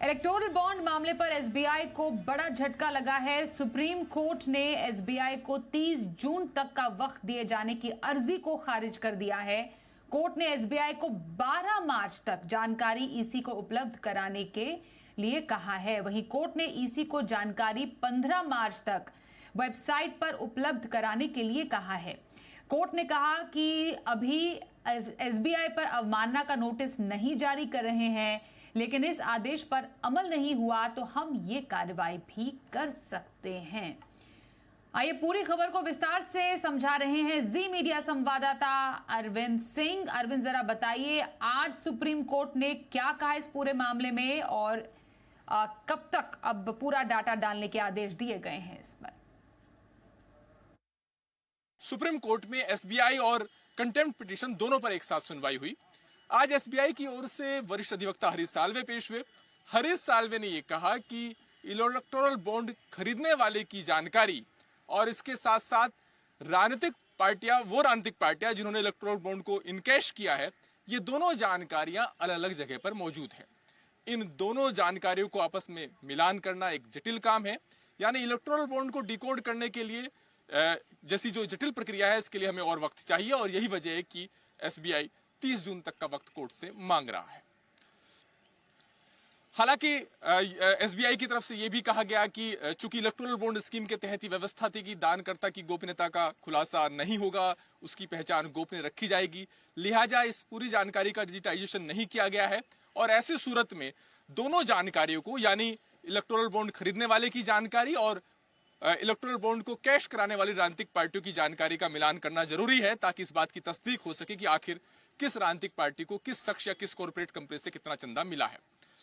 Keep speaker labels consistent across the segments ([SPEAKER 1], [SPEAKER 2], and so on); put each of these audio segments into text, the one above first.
[SPEAKER 1] Electoral bond मामले पर SBI को बड़ा झटका लगा है। सुप्रीम कोर्ट ने एसबीआई को 30 जून तक का वक्त दिए जाने की अर्जी को खारिज कर दिया है। कोर्ट ने एसबीआई को 12 मार्च तक जानकारी ईसी को उपलब्ध कराने के लिए कहा है। वहीं कोर्ट ने ईसी को जानकारी 15 मार्च तक वेबसाइट पर उपलब्ध कराने के लिए कहा है। कोर्ट ने कहा कि अभी एसबीआई पर अवमानना का नोटिस नहीं जारी कर रहे हैं, लेकिन इस आदेश पर अमल नहीं हुआ तो हम ये कार्रवाई भी कर सकते हैं। आइए पूरी खबर को विस्तार से समझा रहे हैं जी मीडिया संवाददाता अरविंद सिंह। अरविंद, जरा बताइए आज सुप्रीम कोर्ट ने क्या कहा इस पूरे मामले में और कब तक अब पूरा डाटा डालने के आदेश दिए गए हैं इस पर?
[SPEAKER 2] सुप्रीम कोर्ट में एसबीआई और कंटेम्प्ट पिटीशन दोनों पर एक साथ सुनवाई हुई। आज एसबीआई की ओर से वरिष्ठ अधिवक्ता हरीश साल्वे पेश हुए। हरीश साल्वे ने यह कहा कि इलेक्टोरल बॉन्ड खरीदने वाले की जानकारी और इसके साथ साथ राजनीतिक पार्टियां जिन्होंने इलेक्टोरल बॉन्ड को इनकैश किया है, ये दोनों जानकारियां अलग अलग जगह पर मौजूद हैं। इन दोनों जानकारियों को आपस में मिलान करना एक जटिल काम है। यानी इलेक्टोरल बॉन्ड को डिकोड करने के लिए जैसी जो जटिल प्रक्रिया है, इसके लिए हमें और वक्त चाहिए और यही वजह है कि एसबीआई 30 जून तक का वक्त कोर्ट से मांग रहा है। हालांकि एसबीआई की तरफ से यह भी कहा गया कि चूंकि इलेक्टोरल बॉन्ड स्कीम के तहत ही व्यवस्था थी कि दानकर्ता की गोपनीयता का खुलासा नहीं होगा, उसकी पहचान गोपनीय रखी जाएगी, लिहाजा इस पूरी जानकारी का डिजिटाइजेशन नहीं किया गया है और ऐसी सूरत में दोनों जानकारियों को, यानी इलेक्टोरल बॉन्ड खरीदने वाले की जानकारी और इलेक्टोरल बॉन्ड को कैश कराने वाली राजनीतिक पार्टियों की जानकारी का मिलान करना जरूरी है, ताकि इस बात की तस्दीक हो सके कि आखिर किस राजनीतिक पार्टी को किस शख्स या किस कॉर्पोरेट कंपनी से कितना चंदा मिला है।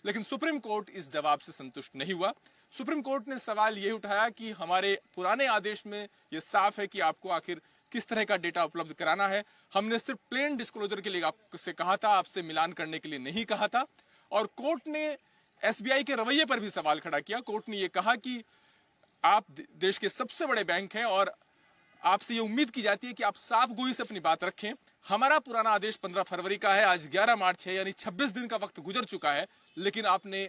[SPEAKER 2] लेकिन सुप्रीम कोर्ट इस जवाब से संतुष्ट नहीं हुआ। सुप्रीम कोर्ट ने सवाल ये उठाया कि हमारे पुराने आदेश में यह साफ है कि आपको आखिर किस तरह का डेटा उपलब्ध कराना है। हमने सिर्फ प्लेन डिस्क्लोजर के लिए आपसे कहा था, आपसे मिलान करने के लिए नहीं कहा था। और कोर्ट ने एसबीआई के रवैये पर भी सवाल खड़ा किया। कोर्ट ने यह कहा कि आप देश के सबसे बड़े बैंक हैं और आपसे ये उम्मीद की जाती है कि आप साफ गोई से अपनी बात रखें। हमारा पुराना आदेश 15 फरवरी का है, आज 11 मार्च है, यानी 26 दिन का वक्त गुजर चुका है। लेकिन आपने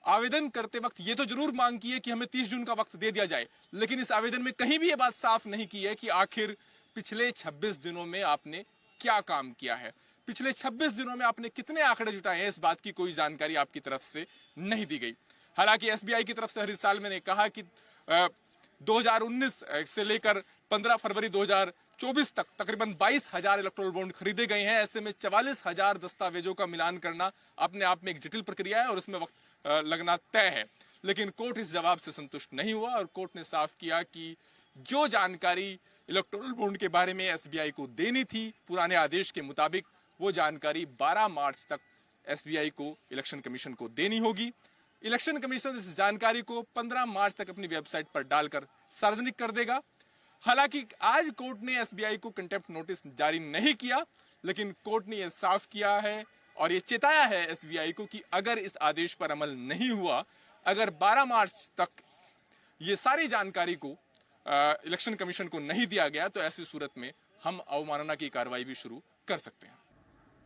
[SPEAKER 2] आवेदन करते वक्त ये तो जरूर मांग की है कि हमें 30 जून का वक्त दे दिया जाए, लेकिन इस आवेदन में कहीं भी ये बात साफ नहीं की है कि आखिर पिछले 26 दिनों में आपने क्या काम किया है, पिछले 26 दिनों में आपने कितने आंकड़े जुटाए हैं, इस बात की कोई जानकारी आपकी तरफ से नहीं दी गई। हालांकि एसबीआई की तरफ से हरीश साल्वे ने कहा कि 2019 से लेकर 15 फरवरी 2024 तक तकरीबन 22,000 इलेक्टोरल बॉन्ड खरीदे गए हैं। ऐसे में 44,000 दस्तावेजों का मिलान करना अपने आप में एक जटिल प्रक्रिया है और उसमें वक्त लगना तय है। लेकिन कोर्ट इस जवाब से संतुष्ट नहीं हुआ और कोर्ट ने साफ किया कि जो जानकारी इलेक्टोरल बॉन्ड के बारे में एसबीआई को देनी थी पुराने आदेश के मुताबिक, वो जानकारी 12 मार्च तक एसबीआई को इलेक्शन कमीशन को देनी होगी। इलेक्शन कमीशन इस जानकारी को 15 मार्च तक अपनी वेबसाइट पर डालकर सार्वजनिक कर देगा। हालांकि आज कोर्ट ने एसबीआई को कंटेम्प्ट नोटिस जारी नहीं किया, लेकिन कोर्ट ने यह साफ किया है और यह चेताया है एसबीआई को कि अगर इस आदेश पर अमल नहीं हुआ, अगर 12 मार्च तक ये सारी जानकारी को इलेक्शन कमीशन को नहीं दिया गया, तो ऐसी सूरत में हम अवमानना की कार्रवाई भी शुरू कर सकते हैं।